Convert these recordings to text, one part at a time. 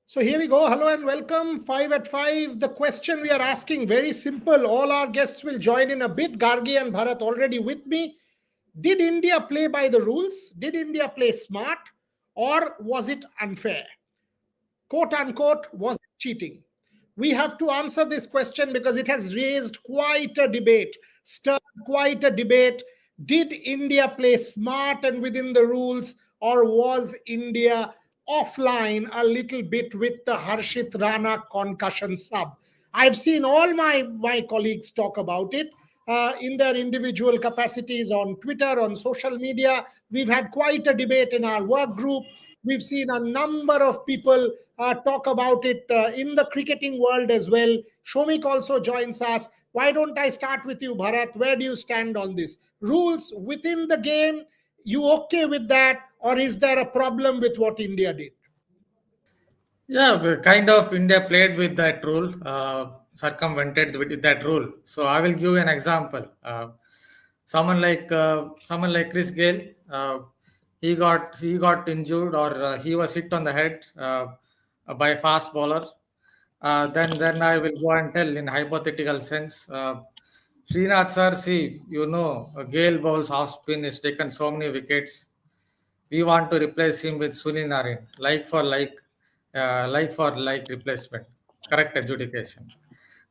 So here we go. Hello and welcome. 5 at 5. The question we are asking, very simple. All our guests will join in a bit. Gargi and Bharat already with me. Did India play by the rules? Did India play smart? Or was it unfair? Quote unquote, was it cheating? We have to answer this question because it has raised quite a debate, stirred quite a debate. Did India play smart and within the rules, or was India offline a little bit with the Harshit Rana concussion sub? I've seen all my colleagues talk about it in their individual capacities on Twitter, on social media. We've had quite a debate in our work group. We've seen a number of people talk about it in the cricketing world as well. Shomik also joins us. Why don't I start with you, Bharat? Where do you stand on this? Rules within the game, you okay with that? Or is there a problem with what India did? Yeah, kind of India played with that rule, circumvented with that rule. So I will give you an example. Someone like Chris Gale, he got injured or he was hit on the head by a fast bowler. Then I will go and tell in hypothetical sense. Srinath sir, see, Gale bowls half spin has taken so many wickets. We want to replace him with Sunil Narine, like for like replacement, correct adjudication.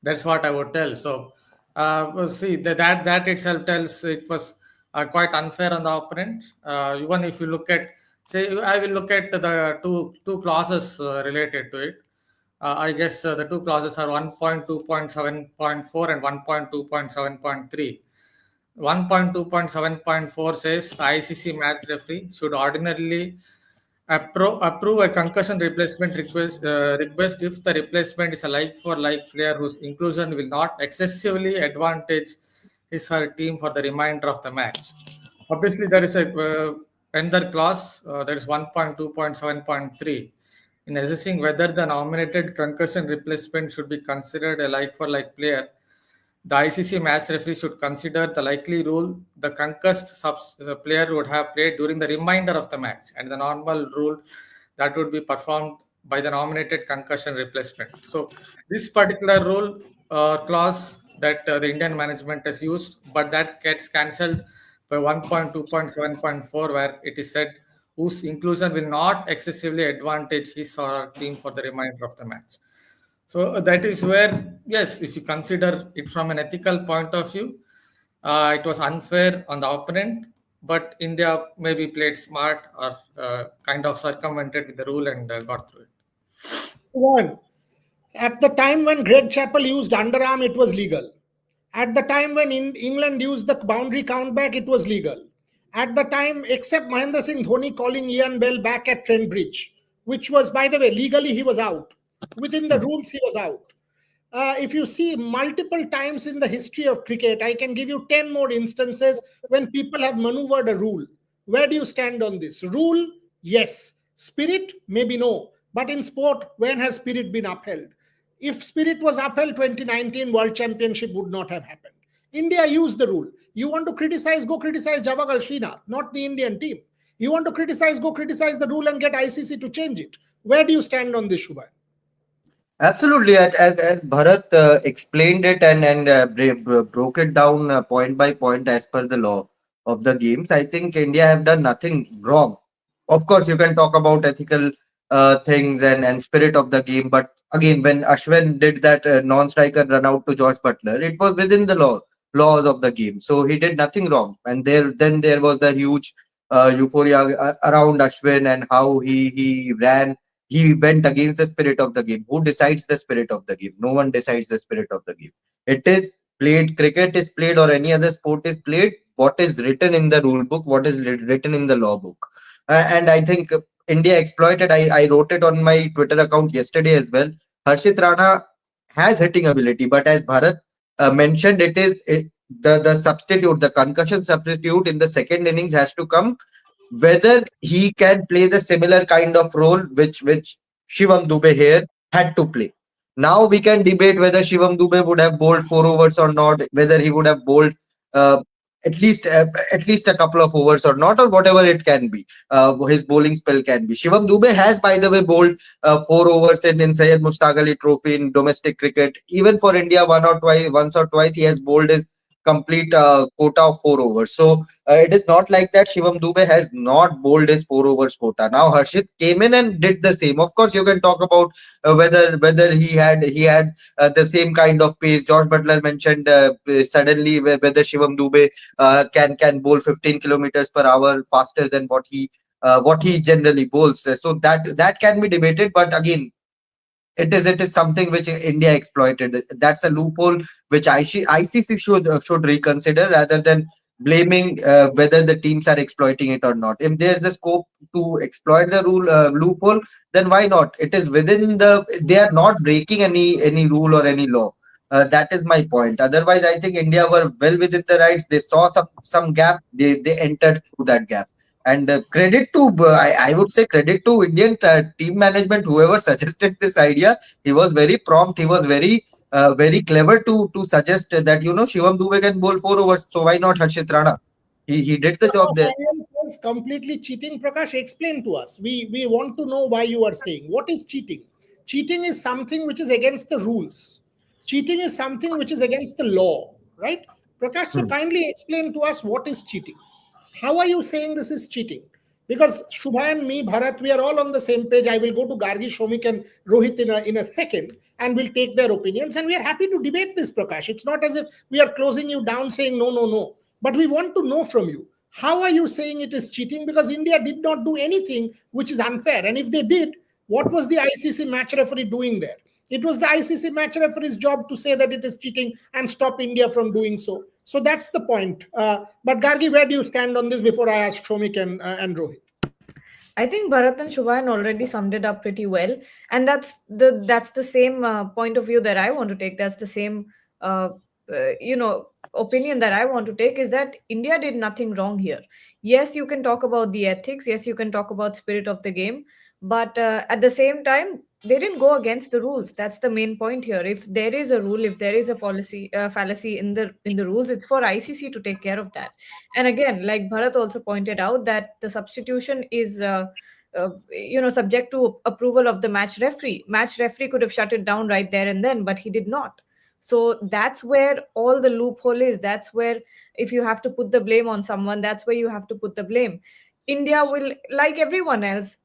That's what I would tell. So, well, see that itself tells it was quite unfair on the opponent. Even if you look at, say, I will look at the two clauses related to it. I guess the two clauses are 1.2.7.4 and 1.2.7.3. 1.2.7.4 says the ICC match referee should ordinarily approve a concussion replacement request if the replacement is a like-for-like player whose inclusion will not excessively advantage his or her team for the remainder of the match. Obviously, there is a another clause that is 1.2.7.3 in assessing whether the nominated concussion replacement should be considered a like-for-like player. The ICC match referee should consider the likely role the concussed player would have played during the remainder of the match and the normal rule that would be performed by the nominated concussion replacement. So, this particular rule clause that the Indian management has used, but that gets cancelled by 1.2.7.4, where it is said whose inclusion will not excessively advantage his or her team for the remainder of the match. So that is where, yes, if you consider it from an ethical point of view, it was unfair on the opponent, but India maybe played smart or kind of circumvented with the rule and got through it. One. At the time when Greg Chappell used underarm, it was legal. At the time when England used the boundary countback, it was legal. At the time, except Mahendra Singh Dhoni calling Ian Bell back at Trent Bridge, which was, by the way, legally he was out. Within the rules, he was out. If you see multiple times in the history of cricket, I can give you 10 more instances when people have maneuvered a rule. Where do you stand on this? Rule, yes. Spirit, maybe no. But in sport, when has spirit been upheld? If spirit was upheld, 2019 World Championship would not have happened. India used the rule. You want to criticize, go criticize Javagal Srinath, not the Indian team. You want to criticize, go criticize the rule and get ICC to change it. Where do you stand on this, Shubhan? Absolutely, as Bharat explained it and broke it down point by point as per the law of the games, I think India have done nothing wrong. Of course, you can talk about ethical things and spirit of the game, but again, when Ashwin did that non-striker run out to Josh Butler, it was within the laws of the game, so he did nothing wrong. And there was the huge euphoria around Ashwin and how he ran. He went against the spirit of the game. Who decides the spirit of the game? No one decides the spirit of the game. It is played, cricket is played, or any other sport is played. What is written in the rule book, what is written in the law book. And I think India exploited. I wrote it on my Twitter account yesterday as well. Harshit Rana has hitting ability, but as Bharat mentioned, the substitute, the concussion substitute in the second innings has to come whether he can play the similar kind of role which Shivam Dube here had to play. Now we can debate whether Shivam Dube would have bowled 4 overs or not, whether he would have bowled uh, at least a couple of overs or not, or whatever it can be. His bowling spell can be. Shivam Dube has, by the way, bowled 4 overs in Syed Mushtaq Ali Trophy in domestic cricket. Even for India, once or twice, he has bowled his complete quota of 4 overs. So it is not like that Shivam Dube has not bowled his 4 overs quota. Now Harshit came in and did the same. Of course, you can talk about whether he had the same kind of pace. Josh Butler mentioned suddenly whether Shivam Dube can bowl 15 kilometers per hour faster than what he generally bowls. So that can be debated, but again, it is something which India exploited. That's a loophole which ICC should reconsider rather than blaming whether the teams are exploiting it or not. If there's a scope to exploit the loophole, then why not? It is within they are not breaking any rule or any law. That is my point. Otherwise, I think India were well within the rights. They saw some gap. They entered through that gap. And credit to, I would say credit to Indian team management, whoever suggested this idea. He was very prompt. He was very clever to suggest that Shivam Dube can bowl 4 overs. So why not Harshit Rana? He did the job there. Silence was completely cheating. Prakash, explain to us. We want to know why you are saying. What is cheating? Cheating is something which is against the rules. Cheating is something which is against the law, right? Prakash, so Hmm. kindly explain to us what is cheating. How are you saying this is cheating? Because Shubha and me, Bharat, we are all on the same page. I will go to Gargi, Shomik, and Rohit in a second, and we'll take their opinions. And we are happy to debate this, Prakash. It's not as if we are closing you down saying no, no, no. But we want to know from you. How are you saying it is cheating? Because India did not do anything which is unfair. And if they did, what was the ICC match referee doing there? It was the ICC match referee's job to say that it is cheating and stop India from doing so. So that's the point. But Gargi, where do you stand on this before I ask Shomik and Rohit? I think Bharat and Shubhayan already summed it up pretty well, and that's the same point of view that I want to take. That's the same, uh, opinion that I want to take is that India did nothing wrong here. Yes, you can talk about the ethics. Yes, you can talk about spirit of the game, but at the same time, they didn't go against the rules. That's the main point here. If there is a rule, if there is a fallacy in the rules, it's for ICC to take care of that. And again, like Bharat also pointed out, that the substitution is subject to approval of the match referee could have shut it down right there and then, but he did not. So that's where all the loophole is. That's where, if you have to put the blame on someone, that's where you have to put the blame. India will, like everyone else,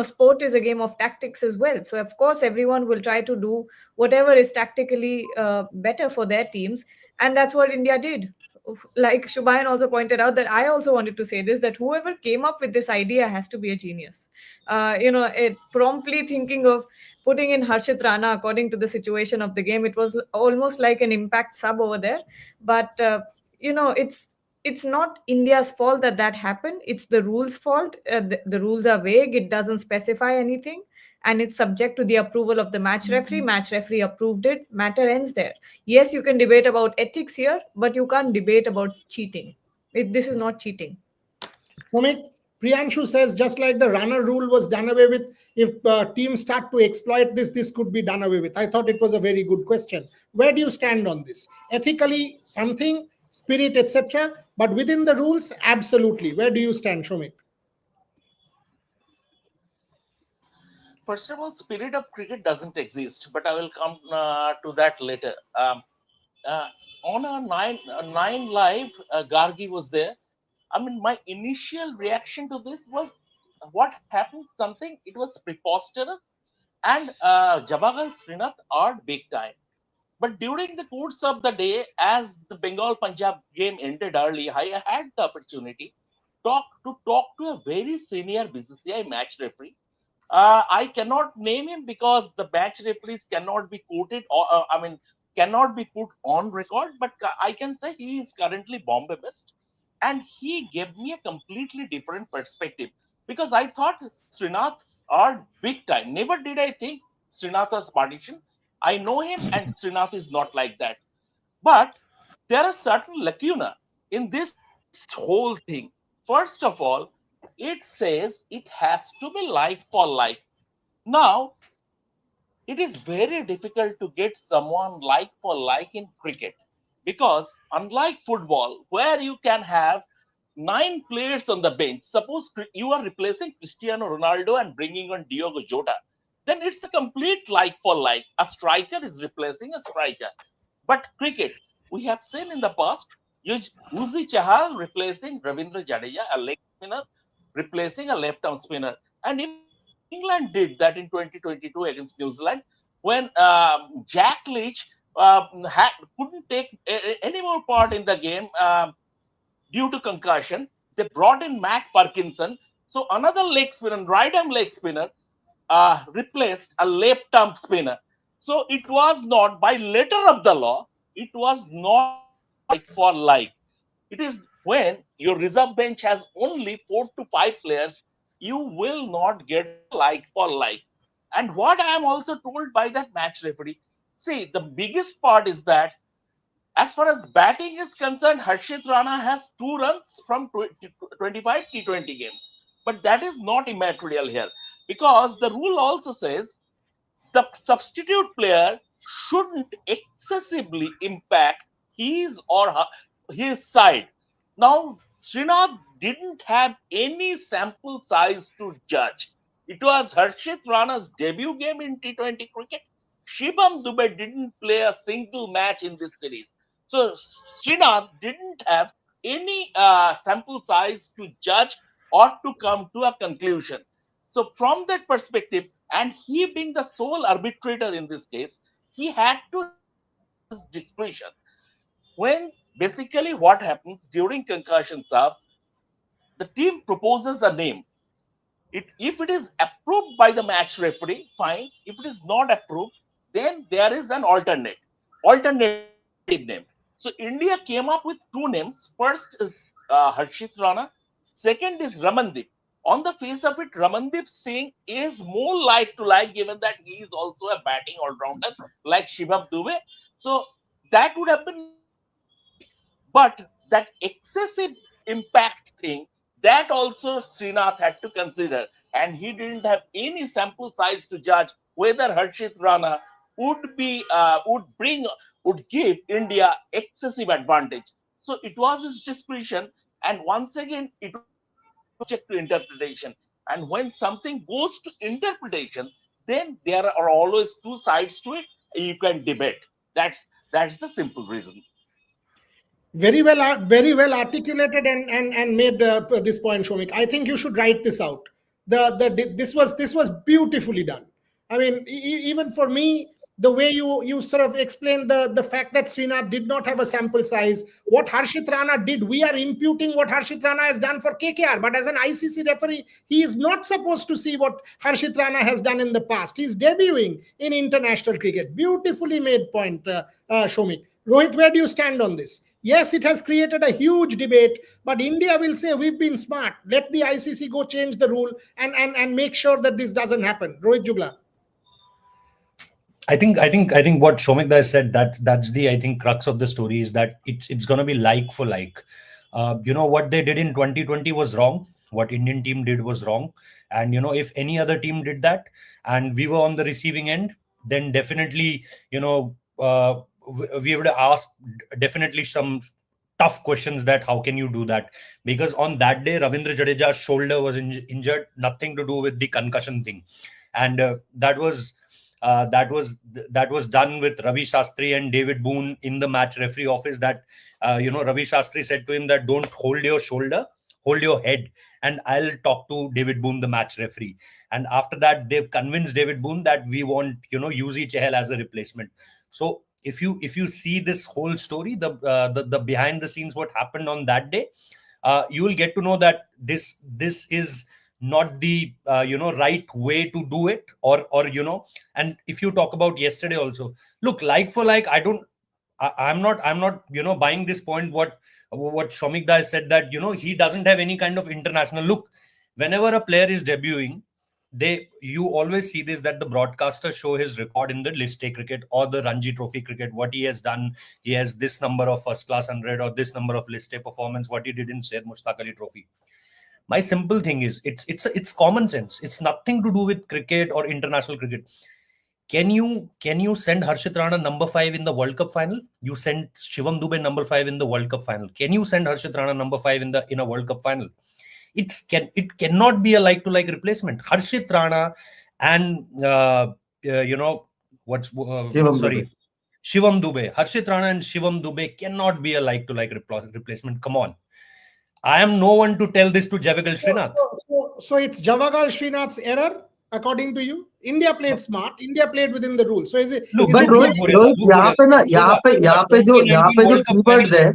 sport is a game of tactics as well. So of course everyone will try to do whatever is tactically better for their teams, and that's what India did. Like Shubayan also pointed out, that I also wanted to say this, that whoever came up with this idea has to be a genius. It promptly thinking of putting in Harshit Rana according to the situation of the game. It was almost like an impact sub over there. But it's not India's fault that happened. It's the rules fault. The rules are vague. It doesn't specify anything, and it's subject to the approval of the match referee approved it, matter ends there. Yes, you can debate about ethics here, but you can't debate about cheating. This is not cheating. Shomik, Priyanshu says just like the runner rule was done away with, if teams start to exploit this, this could be done away with. I thought it was a very good question. Where do you stand on this? Ethically, something, spirit, etc. But within the rules, absolutely. Where do you stand, Shomik? First of all, spirit of cricket doesn't exist, but I will come to that later. Uh, on our nine live, Gargi was there. I mean, my initial reaction to this was what happened? Something, it was preposterous, and Jawaharlal Srinath are big time. But during the course of the day, as the Bengal Punjab game ended early, I had the opportunity talk to a very senior BCCI match referee. I cannot name him because the match referees cannot be quoted, or cannot be put on record. But I can say he is currently Bombay based, and he gave me a completely different perspective because I thought Srinath are big time. Never did I think Srinath was partition. I know him, and Srinath is not like that. But there are certain lacuna in this whole thing. First of all, it says it has to be like for like. Now, it is very difficult to get someone like for like in cricket. because unlike football, where you can have 9 players on the bench, suppose you are replacing Cristiano Ronaldo and bringing on Diogo Jota, then it's a complete like for like. A striker is replacing a striker. But cricket, we have seen in the past, Uzi Chahal replacing Ravindra Jadeja, a leg spinner, replacing a left-arm spinner. And even England did that in 2022 against New Zealand when Jack Leach couldn't take any more part in the game due to concussion. They brought in Matt Parkinson. So another leg spinner, right-arm leg spinner, replaced a left-arm spinner. So it was not, by letter of the law, it was not like for like. It is when your reserve bench has only 4 to 5 players, you will not get like for like. And what I am also told by that match referee, see, the biggest part is that as far as batting is concerned, Harshit Rana has 2 runs from 25 T20 games. But that is not immaterial here, because the rule also says the substitute player shouldn't excessively impact his or his side. Now, Srinath didn't have any sample size to judge. It was Harshit Rana's debut game in T20 cricket. Shivam Dube didn't play a single match in this series. So, Srinath didn't have any sample size to judge or to come to a conclusion. So, from that perspective, and he being the sole arbitrator in this case, he had to his discretion. When basically what happens during concussion sub, the team proposes a name. If it is approved by the match referee, fine. If it is not approved, then there is an alternative name. So India came up with 2 names. First is Harshit Rana. Second is Ramandeep. On the face of it, Ramandeep Singh is more like to like, given that he is also a batting all-rounder like Shivam Dube. So that would have been right. But that excessive impact thing, that also Srinath had to consider. And he didn't have any sample size to judge whether Harshit Rana would give India excessive advantage. So it was his discretion, and once again it was subject to interpretation. And when something goes to interpretation, then there are always 2 sides to it. You can debate. That's the simple reason. Very well articulated and made this point, Shomik. I think you should write this out. This was beautifully done. I mean, even for me, the way you sort of explained the fact that Srinath did not have a sample size, what Harshit Rana did, we are imputing what Harshit Rana has done for KKR. But as an ICC referee, he is not supposed to see what Harshit Rana has done in the past. He's debuting in international cricket. Beautifully made point, Shomik. Rohit, where do you stand on this? Yes, it has created a huge debate, but India will say we've been smart. Let the ICC go change the rule and make sure that this doesn't happen. Rohit Jugla. I think what Shomik has said, that's the, I think, crux of the story, is that it's going to be like for like. What they did in 2020 was wrong. What Indian team did was wrong. And if any other team did that and we were on the receiving end, then definitely we would ask definitely some tough questions, that how can you do that? Because on that day, Ravindra Jadeja's shoulder was injured, nothing to do with the concussion thing. And that was done with Ravi Shastri and David Boone in the match referee office. That Ravi Shastri said to him that don't hold your shoulder, hold your head, and I'll talk to David Boone, the match referee. And after that, they've convinced David Boone that we want Yuzi Chahal as a replacement. So if you see this whole story, the behind the scenes, what happened on that day, you will get to know that this is not the right way to do it, or and if you talk about yesterday also, look, like for like, I'm not buying this point what Shomik Da said, that he doesn't have any kind of international look. Whenever a player is debuting, you always see this, that the broadcasters show his record in the list A cricket or the Ranji Trophy cricket, what he has done. He has this number of first class 100 or this number of list A performance, what he did in Syed Mushtaq Ali Trophy. My simple thing is, it's common sense. It's nothing to do with cricket or international cricket. Can you send Harshit Rana number 5 in the World Cup final? You sent Shivam Dube number 5 in the World Cup final. Can you send Harshit Rana number 5 in a World Cup final? It cannot be a like to like replacement. Harshit Rana and Shivam Dube. Harshit Rana and Shivam Dube cannot be a like to like replacement. Come on. I am no one to tell this to Javagal Srinath. So it's Javagal Srinath's error, according to you? India played smart. India played within the rules. So is it? Look, but Rohit, यहाँ पे जो keywords है,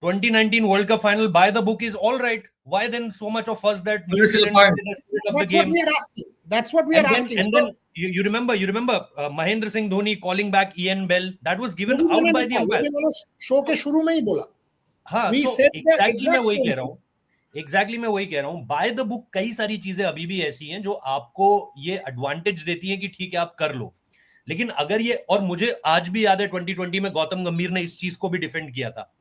2019 World Cup final by the book is all right. Why then so much of us that This is the point. That's what we are asking. That's what we are asking. And then you remember Mahendra Singh Dhoni calling back Ian Bell. That was given out by the umpire. Show के शुरू में ही बोला. हाँ, so exactly मैं वही कह रहा हूँ. बाय द बुक कई सारी चीजें अभी भी ऐसी हैं जो आपको ये एडवांटेज देती हैं कि ठीक है आप कर लो. लेकिन अगर ये, और मुझे आज भी याद है 2020 में गौतम गंभीर ने इस चीज को भी डिफेंड किया था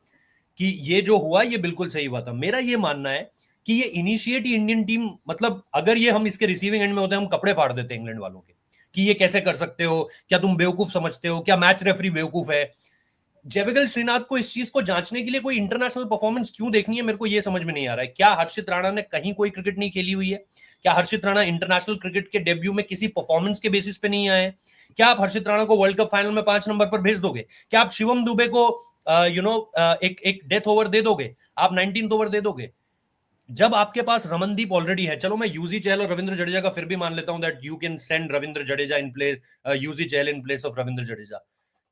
कि ये जो हुआ ये बिल्कुल सही हुआ था. मेरा ये मानना है कि ये इनिशिएट इंडियन टीम, मतलब अगर ये हम इसके रिसीविंग एंड में होते हैं हम कपड़े फाड़ देते इंग्लैंड वालों के कि ये कैसे कर सकते हो, क्या तुम बेवकूफ समझते हो, क्या मैच रेफरी बेवकूफ है. जयवेगल श्रीनाथ को इस चीज को जांचने के लिए कोई इंटरनेशनल परफॉर्मेंस क्यों देखनी है, मेरे को ये समझ में नहीं आ रहा है. क्या हर्षित राणा ने कहीं कोई क्रिकेट नहीं खेली हुई है? क्या हर्षित राणा इंटरनेशनल क्रिकेट के डेब्यू में किसी परफॉर्मेंस के बेसिस पे नहीं आए? क्या आप हर्षित राणा को वर्ल्ड कप फाइनल में 5 नंबर पर भेज दोगे? क्या आप शिवम दुबे को एक डेथ ओवर दे दोगे? आप 19th ओवर दे दोगे? जब आपके पास रमनदीप ऑलरेडी है, चलो मैं यूजी चहल और रविंद्र जडेजा का फिर भी मान लेता हूं that you can send Ravindra Jadeja in place, Yuzi Chahal in place of Ravindra Jadeja.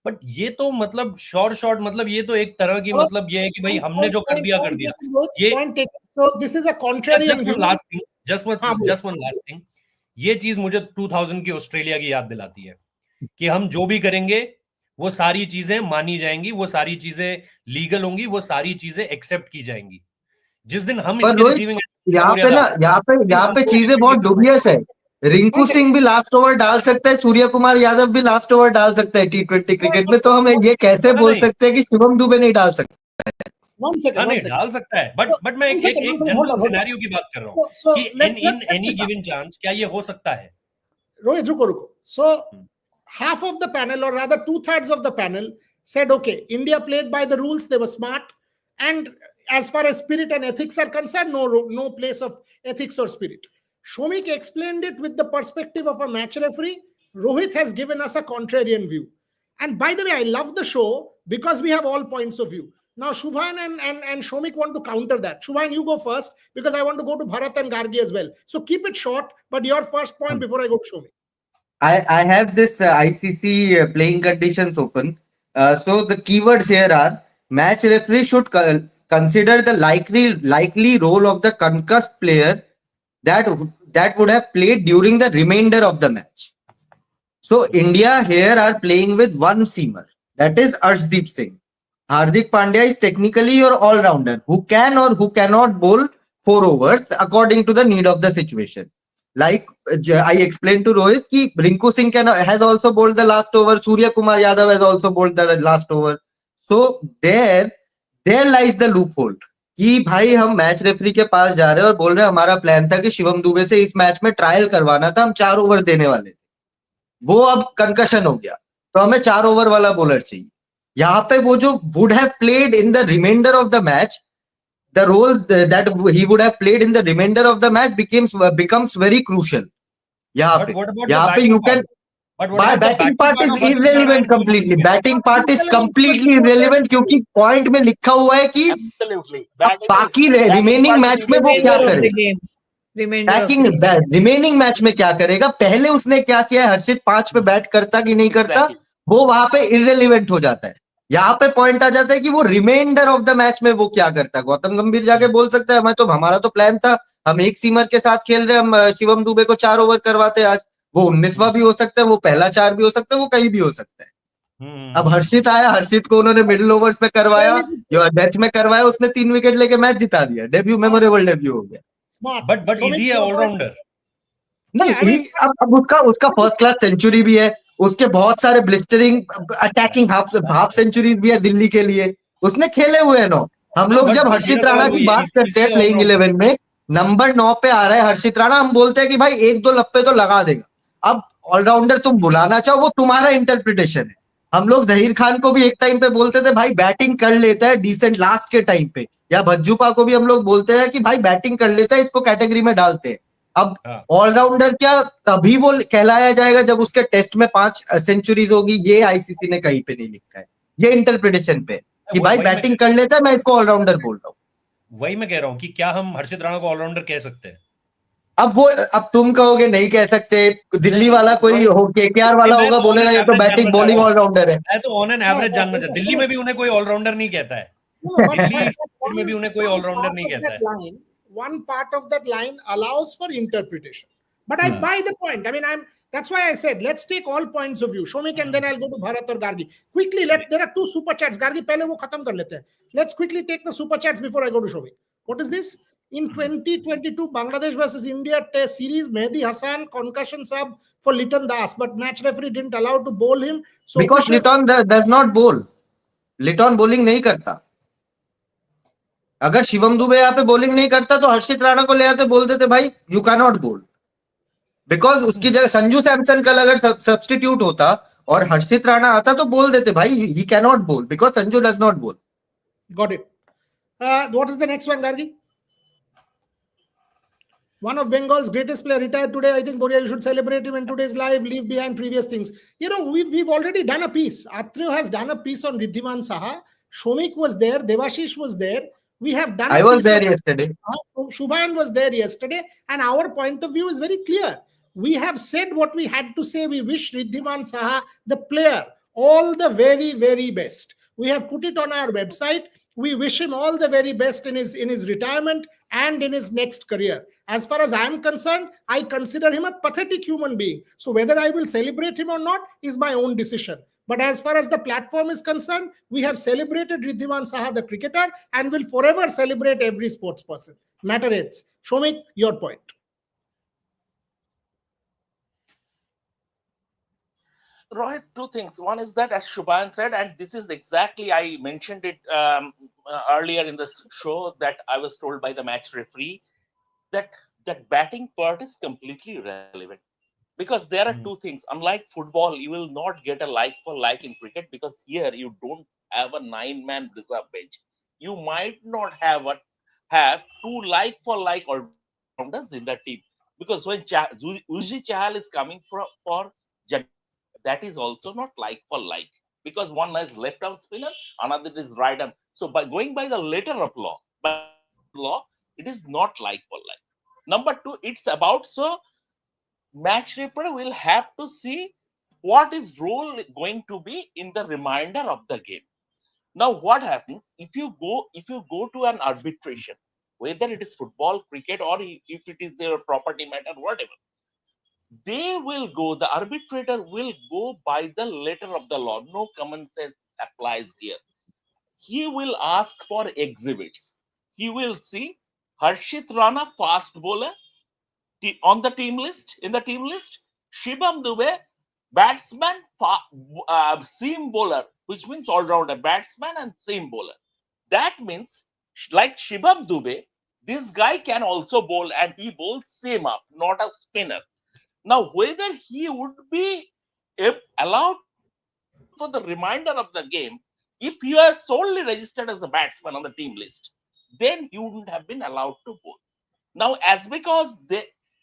But ये तो मतलब शॉर्ट मतलब ये तो एक तरह की मतलब ये है कि भाई हमने जो कर दिया ये. So this is a contrarian view. Just one last thing. ये चीज मुझे 2000 की ऑस्ट्रेलिया की याद दिलाती है कि हम जो भी करेंगे वो सारी चीजें मानी जाएंगी, वो सारी चीजें लीगल होंगी, वो सारी चीजें एक्सेप्ट की जाएंगी. जिस दिन हम यहाँ पे चीजें बहुत डुबियस है. रिंकू सिंह भी लास्ट ओवर डाल सकता है, सूर्य कुमार यादव भी लास्ट ओवर डाल सकता है T20 क्रिकेट में. तो हम ये कैसे बोल सकते हैं कि शिवम दुबे नहीं डाल सकता? नहीं डाल सकता है, बट मैं एक जनरल सिनेरियो की बात कर रहा हूँ कि इन एनी गिवन चांस क्या ये हो सकता है? रोहित रुको. So half of the panel, or rather 2/3 of the panel, said okay, India played by the rules, they were smart, and as far as spirit and ethics are concerned, no place of ethics or spirit. Shomik explained it with the perspective of a match referee. Rohit has given us a contrarian view. And by the way, I love the show because we have all points of view. Now, Shubhan and Shomik want to counter that. Shubhan, you go first because I want to go to Bharat and Gargi as well. So keep it short, but your first point before I go to Shomik. I have this ICC playing conditions open. So the keywords here are: match referee should consider the likely role of the concussed player that would have played during the remainder of the match. So India here are playing with one seamer, that is Arshdeep Singh. Hardik Pandya is technically your all-rounder who can or who cannot bowl 4 overs according to the need of the situation. Like I explained to Rohit, ki Rinku Singh has also bowled the last over, Surya Kumar Yadav has also bowled the last over. So there lies the loophole. कि भाई हम match referee के पास जा रहे हैं और बोल रहे हैं हमारा प्लान था कि शिवम दुबे से इस मैच में ट्रायल करवाना था, हम 4 ओवर देने वाले थे, वो अब कंकशन हो गया तो हमें 4 ओवर वाला बॉलर चाहिए. यहाँ पे वो जो would have played in the reminder of the match, the role that he would have played in the reminder of the match becomes very crucial. यहाँ पे you can. My batting part is irrelevant completely. Batting part is completely irrelevant क्योंकि point में लिखा हुआ है कि बाकी remaining match में वो क्या करेगा. रिमेनिंग मैच में क्या करेगा, पहले उसने क्या किया, हर्षित 5 पे बैट करता कि नहीं करता, वो वहां पे इररिलेवेंट हो जाता है. यहाँ पे पॉइंट आ जाता है कि वो रिमाइंडर ऑफ द मैच में वो क्या करता है. गौतम गंभीर जाके बोल सकता है हमारा तो प्लान था, हम एक सीमर के साथ खेल रहे, हम शिवम दुबे को 4 ओवर करवाते आज. वो 19वां भी हो सकता है, वो पहला 4 भी हो सकता है, वो कहीं भी हो सकता है. अब हर्षित आया, हर्षित को उन्होंने मिडिल ओवर्स में करवाया, डेथ में करवाया, उसने 3 विकेट लेके मैच जिता दिया. डेब्यू, मेमोरेबल डेब्यू हो गया. But is he allrounder? नहीं, अब उसका फर्स्ट क्लास सेंचुरी भी है, उसके बहुत सारे ब्लिस्टरिंग अटैकिंग हाफ सेंचुरीज भी है दिल्ली के लिए, उसने खेले हुए हैं. हम लोग जब हर्षित राणा की बात करते हैं प्लेइंग 11 में, नंबर 9 पे आ रहा है हर्षित राणा, हम बोलते हैं कि भाई 1-2 लप्पे तो लगा देगा. अब ऑलराउंडर तुम बुलाना चाहो वो तुम्हारा इंटरप्रिटेशन है. हम लोग जहीर खान को भी एक टाइम पे बोलते थे भाई बैटिंग कर लेता है डिसेंट लास्ट के टाइम पे, या भज्जूपा को भी हम लोग बोलते हैं कि भाई बैटिंग कर लेता है, इसको कैटेगरी में डालते हैं. अब हाँ. ऑलराउंडर क्या तभी वो कहलाया जाएगा जब उसके टेस्ट में 5 सेंचुरीज होगी. ये आईसीसी ने कहीं पे नहीं लिखा है, ये इंटरप्रिटेशन पे कि भाई बैटिंग कर लेता है, मैं इसको ऑलराउंडर बोल रहा हूँ. वही मैं कह रहा हूँ कि क्या हम हर्षित राणा को ऑलराउंडर कह सकते हैं? अब तुम कहोगे नहीं कह सकते, दिल्ली वाला कोई हो केकेआर वाला होगा बोलेगा ये तो बैटिंग बॉलिंग ऑलराउंडर है. मैं तो ऑन एन एवरेज जानना चाहता. दिल्ली में भी उन्हें कोई ऑलराउंडर नहीं कहता है. दिल्ली में भी उन्हें कोई ऑलराउंडर नहीं कहता है. One part of that line allows for interpretation, but I buy the point. I mean, that's why I said let's take all points of view. Shomik and then I'll go to Bharat or Gargi quickly. There are 2 super chats. Gargi, pehle wo khatam kar lete hain. Let's quickly take the super chats before I go to Shomik. What is this? In 2022 Bangladesh versus India Test series, Mehdi Hassan concussion sub for Liton Das, but match referee didn't allow to bowl him. So because Liton does not bowl. Liton bowling नहीं करता. अगर शिवम दुबे यहाँ पे bowling नहीं करता तो हर्षित राणा को ले आते, बोल देते भाई यू कैन नॉट बोल, बिकॉज उसकी जगह संजू सैमसन कल अगर सब्स्टिट्यूट होता और हर्षित राणा आता तो बोल देते भाई ही कैन नॉट बोल बिकॉज संजू डज नॉट बोल. Got it. What is the next one, Gargi? One of Bengal's greatest player retired today. I think Boria, you should celebrate him in today's live. Leave behind previous things. You know, we've already done a piece. Atreyo has done a piece on Riddhiman Saha. Shomik was there. Devashish was there. We have done. I was there yesterday. Shubhan was there yesterday, and our point of view is very clear. We have said what we had to say. We wish Riddhiman Saha, the player, all the very, very best. We have put it on our website. We wish him all the very best in his retirement and in his next career. As far as I am concerned, I consider him a pathetic human being. So whether I will celebrate him or not is my own decision. But as far as the platform is concerned, we have celebrated Riddhiman Saha, the cricketer, and will forever celebrate every sports person. Matter ends. Shomik, your point. Rohit, 2 things. One is that, as Shubhan said, and this is exactly, I mentioned it earlier in the show, that I was told by the match referee that batting part is completely irrelevant. Because there are 2 things. Unlike football, you will not get a like for like in cricket, because here you don't have a 9-man reserve bench. You might not have 2 like for like all-rounders in the team. Because when Uji Chahal is coming for that is also not like for like, because one is left arm spinner, another is right arm. So by going by the letter of law, it is not like for like. Number 2, it's about, so match referee will have to see what is role going to be in the remainder of the game. Now what happens if you go to an arbitration, whether it is football, cricket, or if it is a property matter, whatever, the arbitrator will go by the letter of the law. No common sense applies here. He will ask for exhibits. He will see Harshit Rana, fast bowler, on the team list, Shivam Dube, batsman, seam bowler, which means all-rounder, batsman and seam bowler. That means, like Shivam Dube, this guy can also bowl, and he bowls seam up, not a spinner. Now, whether he would be allowed for the remainder of the game, if you are solely registered as a batsman on the team list, then you wouldn't have been allowed to bowl. Now, as because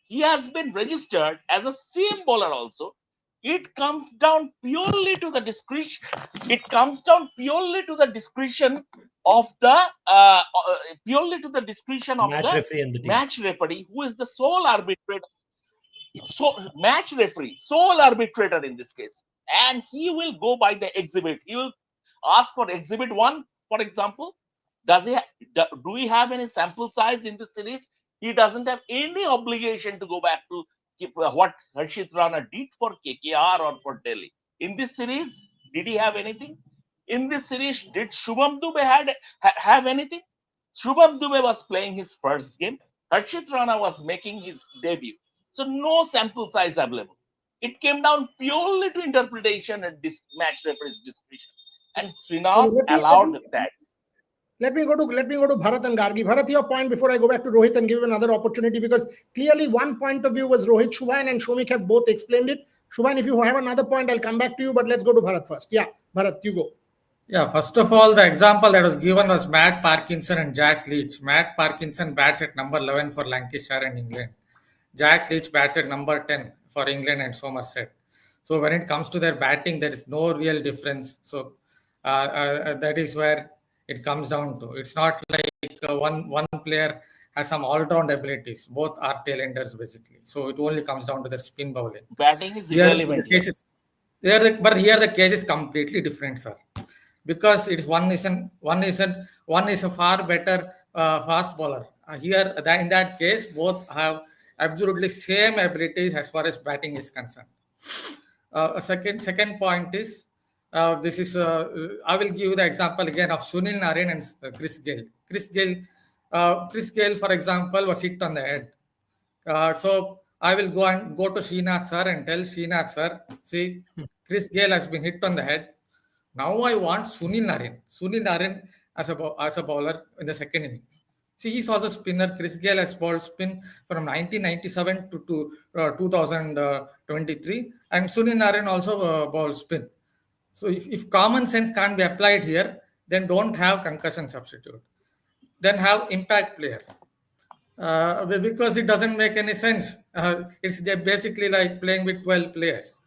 he has been registered as a seam bowler also, it comes down purely to the discretion. It comes down purely to the discretion of the match referee, who is the sole arbitrator. So match referee, sole arbitrator in this case, and he will go by the exhibit. He will ask for exhibit 1, for example. Do we have any sample size in this series? He doesn't have any obligation to go back to what Harshit Rana did for KKR or for Delhi. In this series, did he have anything? In this series, did Shubham Dube have anything? Shubham Dube was playing his first game. Harshit Rana was making his debut. So no sample size available. It came down purely to interpretation and match referee's discretion. And Srinath allowed that. Let me go to Bharat and Gargi. Bharat, your point before I go back to Rohit and give him another opportunity, because clearly one point of view was Rohit. Shubhayan and Shomik have both explained it. Shubhayan, if you have another point, I'll come back to you, but let's go to Bharat first. Yeah, Bharat, you go. Yeah, first of all, the example that was given was Matt Parkinson and Jack Leach. Matt Parkinson bats at number 11 for Lancashire and England. Jack Leach bats at number 10 for England and Somerset. So when it comes to their batting, there is no real difference. So that is where it comes down to. It's not like one player has some all-round abilities. Both are tailenders basically. So it only comes down to their spin bowling. Batting is Here irrelevant. but here the case is completely different, sir. Because it is one is a far better fast bowler. Here, in that case, both have absolutely same abilities as far as batting is concerned. Second point is this is I will give you the example again of Sunil Narine and Chris Gayle. Chris Gayle, for example, was hit on the head. So I will go to Srinath sir and tell Srinath sir, see, Chris Gayle has been hit on the head. Now I want Sunil Narine as a bowler in the second innings. See, he's also spinner. Chris Gayle has bowled spin from 1997 to 2023, and Sunil Narine also bowled spin. So if common sense can't be applied here, then don't have concussion substitute. Then have impact player. Because it doesn't make any sense. It's basically like playing with 12 players.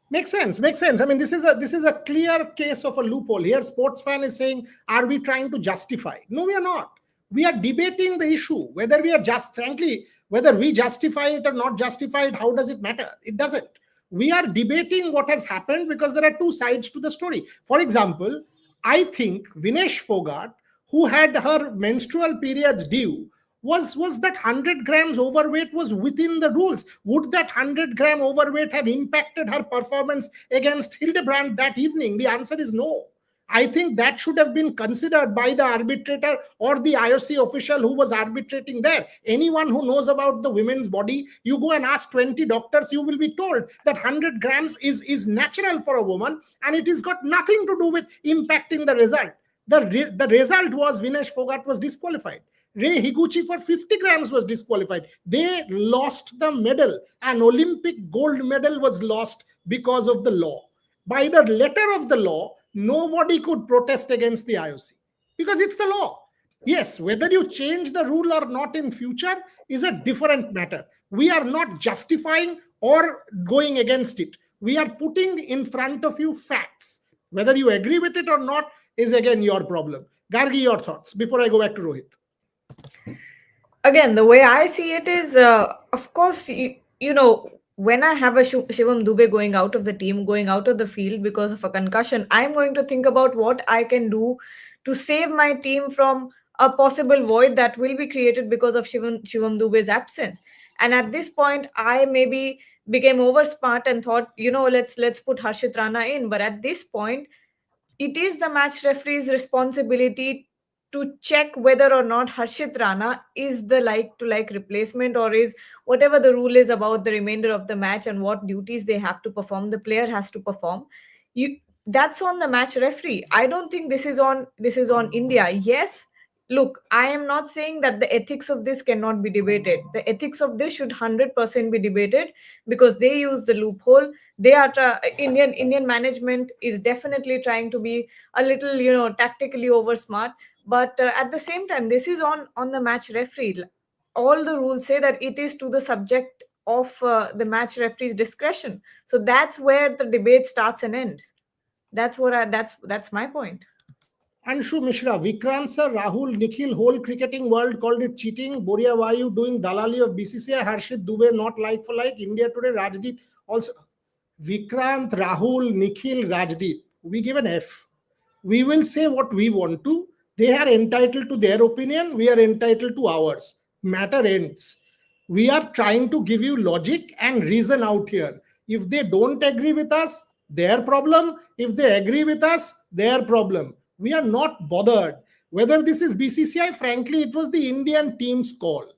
Makes sense. I mean, this is a clear case of a loophole. Here, sports fan is saying, are we trying to justify? No, we are not. We are debating the issue. Whether we justify it or not justify it, how does it matter? It doesn't. We are debating what has happened because there are two sides to the story. For example, I think Vinesh Fogart, who had her menstrual periods due, was that 100 grams overweight was within the rules. Would that 100-gram overweight have impacted her performance against Hildebrand that evening? The answer is no. I think that should have been considered by the arbitrator or the IOC official who was arbitrating there. Anyone who knows about the women's body, you go and ask 20 doctors, you will be told that 100 grams is natural for a woman, and it has got nothing to do with impacting the result. The result was Vinesh Fogart was disqualified. Ray Higuchi for 50 grams was disqualified. They lost the medal. An Olympic gold medal was lost because of the law. By the letter of the law, nobody could protest against the IOC because it's the law. Yes, whether you change the rule or not in future is a different matter. We are not justifying or going against it. We are putting in front of you facts. Whether you agree with it or not is again your problem. Gargi, your thoughts before I go back to Rohit. Again, the way I see it is, of course, you know, when I have a Shivam Dube going out of the team, going out of the field because of a concussion, I'm going to think about what I can do to save my team from a possible void that will be created because of Shivam Dube's absence. And at this point, I maybe became over smart and thought, you know, let's put Harshit Rana in. But at this point, it is the match referee's responsibility to check whether or not Harshit Rana is the like-to-like replacement, or is whatever the rule is about the remainder of the match and what duties they have to perform, the player has to perform. That's on the match referee. I don't think this is on India. Yes, look, I am not saying that the ethics of this cannot be debated. The ethics of this should 100% be debated because they use the loophole. They are Indian management is definitely trying to be a little, you know, tactically over smart. But at the same time, this is on the match referee. All the rules say that it is to the subject of the match referee's discretion. So that's where the debate starts and ends. That's my point. Anshu Mishra, Vikrant sir, Rahul, Nikhil, whole cricketing world called it cheating. Boria Vayu doing dalali of BCCI, Harshit Dube not like for like. India Today, Rajdeep also. Vikrant, Rahul, Nikhil, Rajdeep. We give an F. We will say what we want to. They are entitled to their opinion. We are entitled to ours. Matter ends. We are trying to give you logic and reason out here. If they don't agree with us, their problem. If they agree with us, their problem. We are not bothered. Whether this is BCCI, frankly, it was the Indian team's call.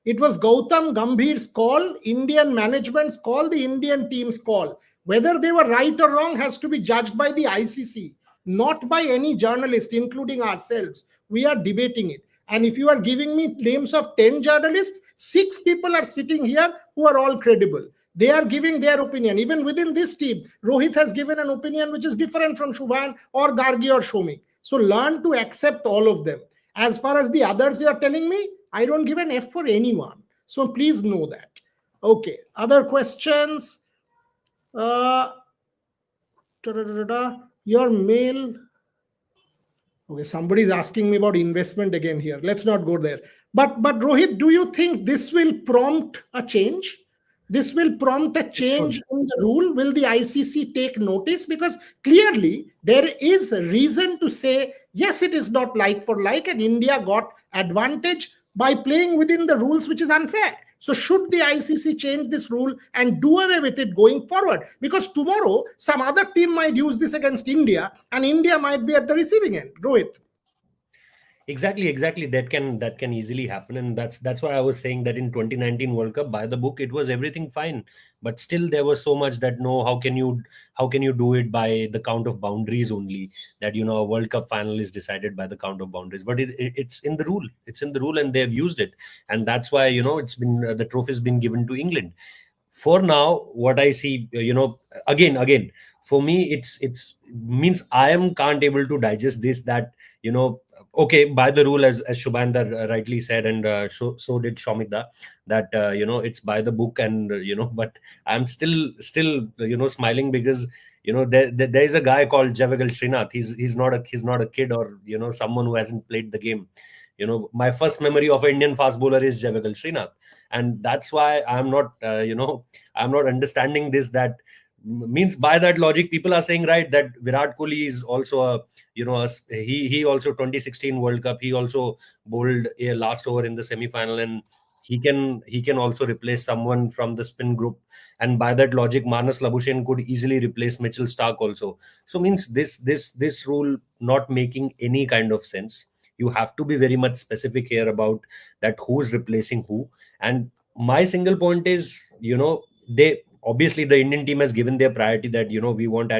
It was Gautam Gambhir's call, Indian management's call, the Indian team's call. Whether they were right or wrong has to be judged by the ICC. not by any journalist, including ourselves. We are debating it. And if you are giving me names of 10 journalists, 6 people are sitting here who are all credible. They are giving their opinion. Even within this team, Rohit has given an opinion which is different from Shubhan or Gargi or Shomik. So learn to accept all of them. As far as the others you are telling me, I don't give an F for anyone. So please know that. Okay, other questions? Your mail. Okay, somebody is asking me about investment again here. Let's not go there. But Rohit, do you think this will prompt a change? This will prompt a change in the rule. Will the ICC take notice? Because clearly there is a reason to say, yes, it is not like for like, and India got advantage by playing within the rules, which is unfair. So should the ICC change this rule and do away with it going forward? Because tomorrow some other team might use this against India, and India might be at the receiving end. Rohit. Exactly. That can easily happen, and that's why I was saying that in 2019 World Cup, by the book, it was everything fine, but still there was so much that no, how can you do it by the count of boundaries only? That a World Cup final is decided by the count of boundaries, but it's in the rule. It's in the rule, and they've used it, and that's why it's been the trophy's been given to England. For now, what I see, again, for me, it's means I can't able to digest this, that okay, by the rule, as Shubhander rightly said, and so did Shomikda, that it's by the book, and but I'm still smiling, because there is a guy called Javagal Srinath. He's not a kid, or someone who hasn't played the game. My first memory of an Indian fast bowler is Javagal Srinath, and that's why I'm not I'm not understanding this. That means, by that logic, people are saying, right, that Virat Kohli is also a he also 2016 World Cup, he also bowled a last over in the semi-final, and he can also replace someone from the spin group, and by that logic, Manas Labuschagne could easily replace Mitchell Starc also. So means this rule not making any kind of sense. You have to be very much specific here about that, who's replacing who. And my single point is, they obviously, the Indian team has given their priority that, we want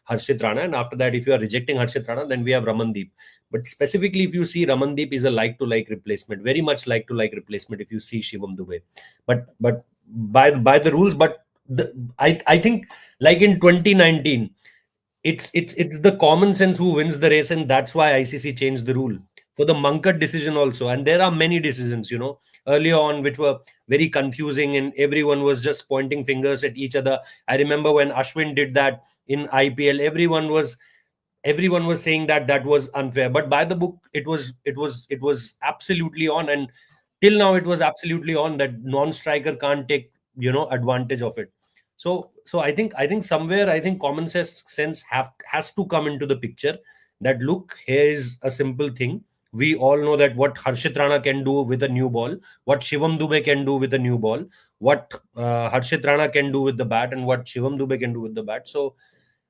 Harshit Rana. And after that, if you are rejecting Harshit Rana, then we have Ramandeep. But specifically, if you see, Ramandeep is a like-to-like replacement, very much like-to-like replacement if you see Shivam Dube. But by the rules, but I think, like in 2019, it's the common sense who wins the race, and that's why ICC changed the rule for the Mankad decision also. And there are many decisions, earlier on, which were very confusing, and everyone was just pointing fingers at each other. I remember when Ashwin did that in IPL, everyone was saying that was unfair, but by the book, it was absolutely on, and till now it was absolutely on, that non-striker can't take advantage of it. So I think somewhere, common sense has to come into the picture, that look, here is a simple thing. We all know that what Harshit Rana can do with a new ball, what Shivam Dube can do with a new ball, what Harshit Rana can do with the bat, and what Shivam Dube can do with the bat. So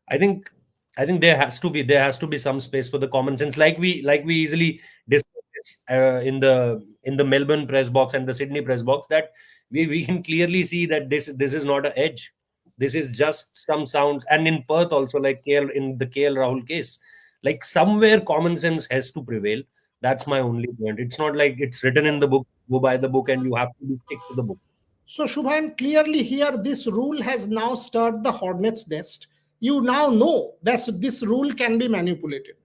I think there has to be some space for the common sense, like we easily discussed in the Melbourne press box and the Sydney press box, that we can clearly see that this is not an edge. This is just some sounds. And in Perth also, like in the KL Rahul case, like somewhere common sense has to prevail. That's my only point. It's not like it's written in the book, go by the book, and you have to stick to the book. So Shubhan, clearly here, this rule has now stirred the hornet's nest. You now know that this rule can be manipulated.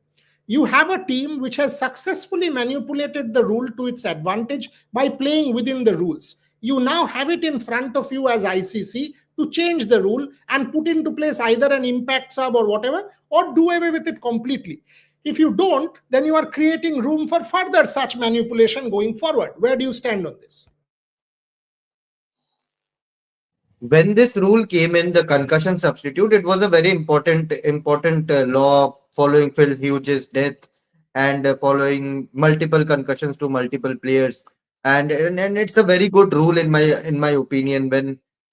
You have a team which has successfully manipulated the rule to its advantage by playing within the rules. You now have it in front of you as ICC to change the rule and put into place either an impact sub or whatever, or do away with it completely. If you don't, then you are creating room for further such manipulation going forward. Where do you stand on this? When this rule came in, the concussion substitute, it was a very important law following Phil Hughes' death, and following multiple concussions to multiple players. And it's a very good rule in my opinion.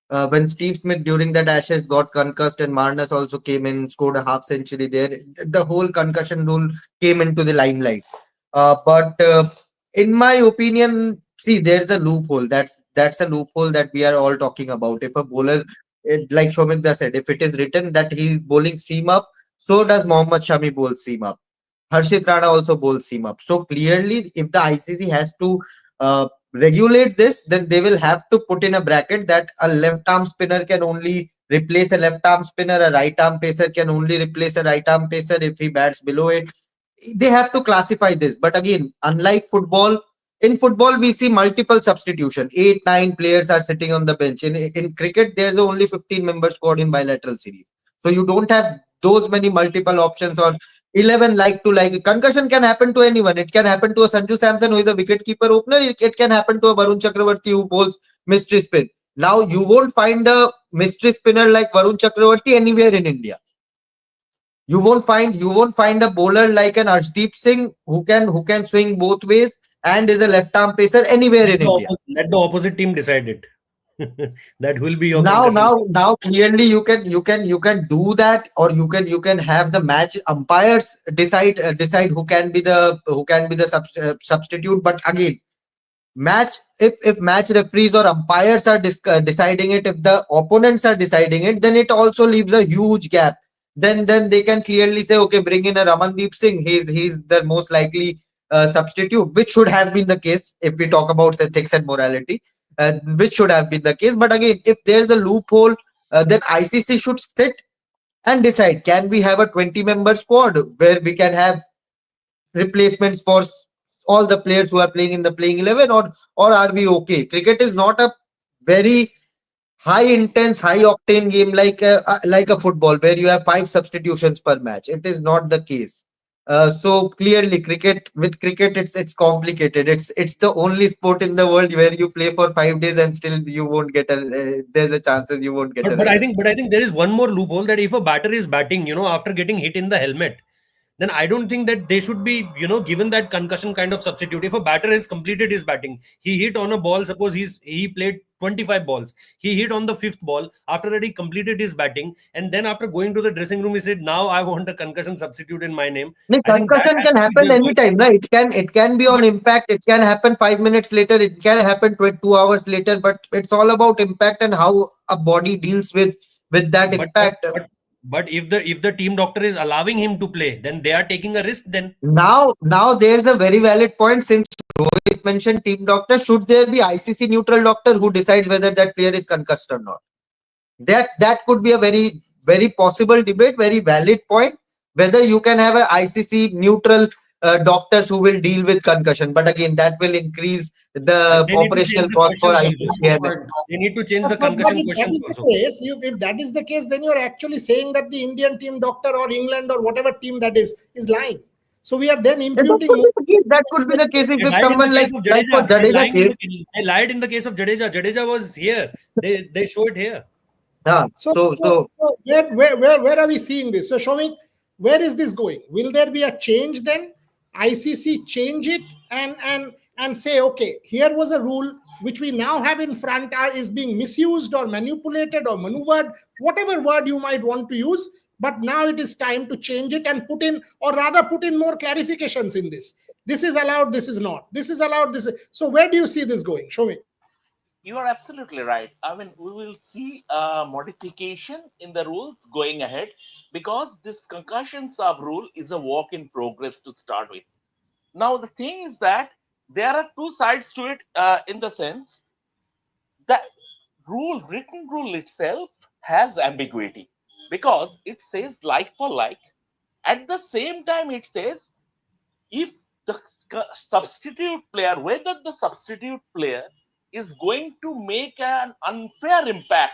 When Steve Smith during that Ashes got concussed, and Marnus also came in, scored a half century there, the whole concussion rule came into the limelight. But in my opinion, see, there's a loophole. That's a loophole that we are all talking about. If a bowler, like Shomikda said, if it is written that he's bowling seam up, So does Mohammad Shami bowl seam up. Harshit Rana also bowls seam up. So clearly, if the ICC has to regulate this, then they will have to put in a bracket that a left arm spinner can only replace a left arm spinner, a right arm pacer can only replace a right arm pacer if he bats below it. They have to classify this. But again, unlike football, in football we see multiple substitution. 8, 9 players are sitting on the bench. In cricket, there's only 15-member squad in bilateral series. So you don't have those many multiple options or 11 like to like. Concussion can happen to anyone. It can happen to a Sanju Samson who is a wicket-keeper opener. It can happen to a Varun Chakravarti who bowls mystery spin. Now you won't find a mystery spinner like Varun Chakravarti anywhere in India. You won't find a bowler like an Arshdeep Singh who can swing both ways and is a left arm pacer anywhere in India. Let the opposite team decide it. That will be your Now clearly you can do that, or you can have the match umpires decide who can be the substitute. But again, if match referees or umpires are deciding it, if the opponents are deciding it, then it also leaves a huge gap. Then they can clearly say, okay, bring in a Ramandeep Singh. He's the most likely substitute, which should have been the case if we talk about ethics and morality, which should have been the case. But again, if there's a loophole, then ICC should sit and decide: can we have a 20-member squad where we can have replacements for all the players who are playing in the playing 11, or are we okay? Cricket is not a very high intense, high octane game like a football where you have 5 substitutions per match. It is not the case. So clearly, cricket it's complicated. It's the only sport in the world where you play for 5 days and still you won't get there's a chances you won't get but I think there is one more loophole, that if a batter is batting, after getting hit in the helmet, then I don't think that they should be, given that concussion kind of substitute. If a batter has completed his batting, he hit on a ball, suppose he played 25 balls, he hit on the 5th ball, after that he completed his batting, and then after going to the dressing room, he said, now I want a concussion substitute in my name. The concussion can happen anytime, right? It can be on impact, it can happen 5 minutes later, it can happen 2 hours later, but it's all about impact and how a body deals with that impact. But if the team doctor is allowing him to play, then they are taking a risk then. Now there's a very valid point, since Rohit mentioned team doctor. Should there be ICC neutral doctor who decides whether that player is concussed or not? That could be a very, very possible debate, very valid point, whether you can have a ICC neutral doctors who will deal with concussion. But again, that will increase the operational cost for ICC. They need to change the concussion questions also. If that is the case, then you're actually saying that the Indian team doctor or England or whatever team that is lying. So we are then imputing. That could be the case if someone like for Jadeja case. They lied in the case of Jadeja. Jadeja was here. They show it here. So where are we seeing this? So Shomik, where is this going? Will there be a change then? ICC change it and say, okay, here was a rule which we now have in front is being misused or manipulated or maneuvered, whatever word you might want to use. But now it is time to change it and put in more clarifications in this. This is allowed, this is not. This is allowed, this is. So where do you see this going? Show me. You are absolutely right. I mean, we will see a modification in the rules going ahead, because this concussion sub rule is a work in progress to start with. Now, the thing is that there are two sides to it, in the sense that written rule itself has ambiguity, because it says like for like. At the same time, it says if the substitute player, whether the substitute player is going to make an unfair impact,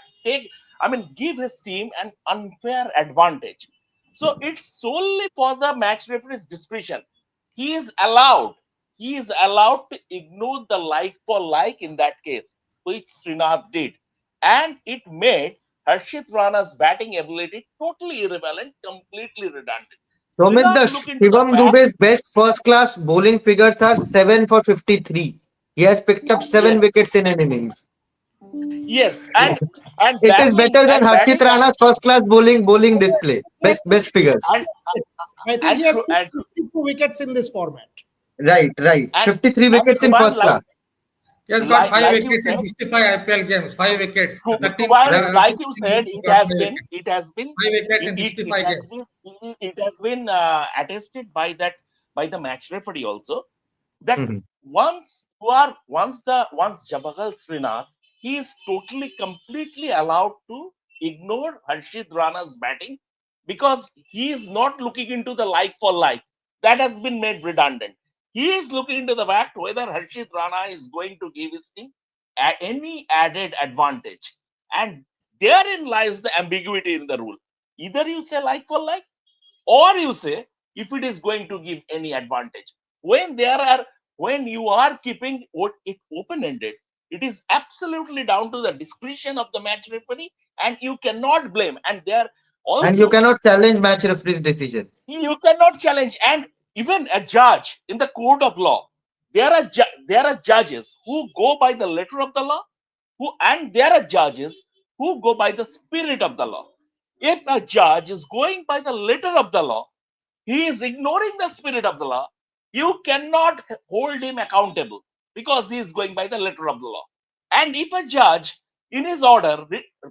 give his team an unfair advantage. So it's solely for the match referee's discretion. He is allowed to ignore the like for like in that case, which Srinath did. And it made Harshit Rana's batting ability totally irrelevant, completely redundant. Shivam Dube's best first class bowling figures are 7 for 53. He has picked up 7 wickets in an innings. Yes, and it is better than Harshit Rana's first class bowling display. Best figures. I think he has 52 wickets in this format. Right. 53 wickets in first class. He has got 5 like you wickets in said, 65 IPL games. 5 wickets. 13. Like you said, it has been 5 wickets in 65 games. it has been attested by the match referee also, that Mhm. once Jabahal Srinath, he is completely allowed to ignore Harshit Rana's batting, because he is not looking into the like for like. That has been made redundant. He is looking into the fact whether Harshit Rana is going to give his team any added advantage. And therein lies the ambiguity in the rule. Either you say like for like, or you say if it is going to give any advantage. When you are keeping it open-ended, it is absolutely down to the discretion of the match referee, and you cannot blame. And there And you also, cannot challenge match referee's decision. you cannot challenge. And even a judge in the court of law, there are judges who go by the letter of the law, and there are judges who go by the spirit of the law. If a judge is going by the letter of the law, he is ignoring the spirit of the law. You cannot hold him accountable, because he is going by the letter of the law. And if a judge in his order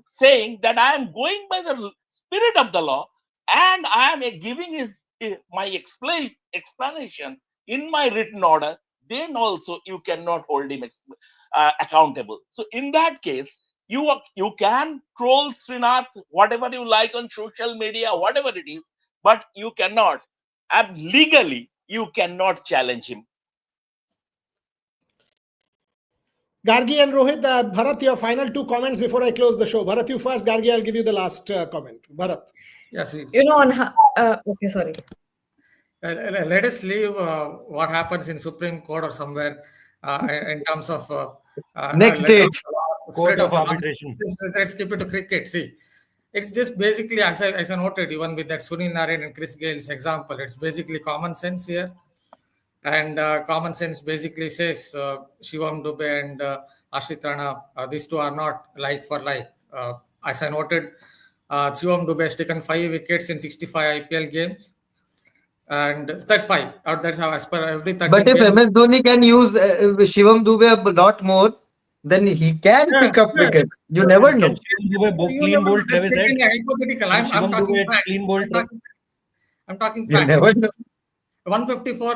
saying that I am going by the spirit of the law, and I am giving my explanation in my written order, then also you cannot hold him accountable. So in that case, you can troll Srinath whatever you like on social media, whatever it is, but you cannot, and legally you cannot challenge him. Gargi and Rohit, Bharat, your final 2 comments before I close the show. Bharat, you first. Gargi, I'll give you the last comment. Bharat. Yes. Okay, sorry. Let us leave what happens in Supreme Court or somewhere in terms of Next date. Court of arbitration. Let's keep it to cricket. See, it's just basically, as I noted, even with that Sunil Narine and Chris Gale's example, it's basically common sense here. And common sense basically says Shivam Dubey and Ashit Rana, these two are not like for like. As I noted, Shivam Dubey has taken 5 wickets in 65 IPL games. And that's 5. That's how, as per every 13 But if games. MS Dhoni can use Shivam Dubey a lot more, then he can pick up wickets. You never know. Shivam Dubey clean bowled Travis Head. Hypothetical. I'm Shivam talking Dubey facts. clean bowled. I'm talking You facts. never know. 154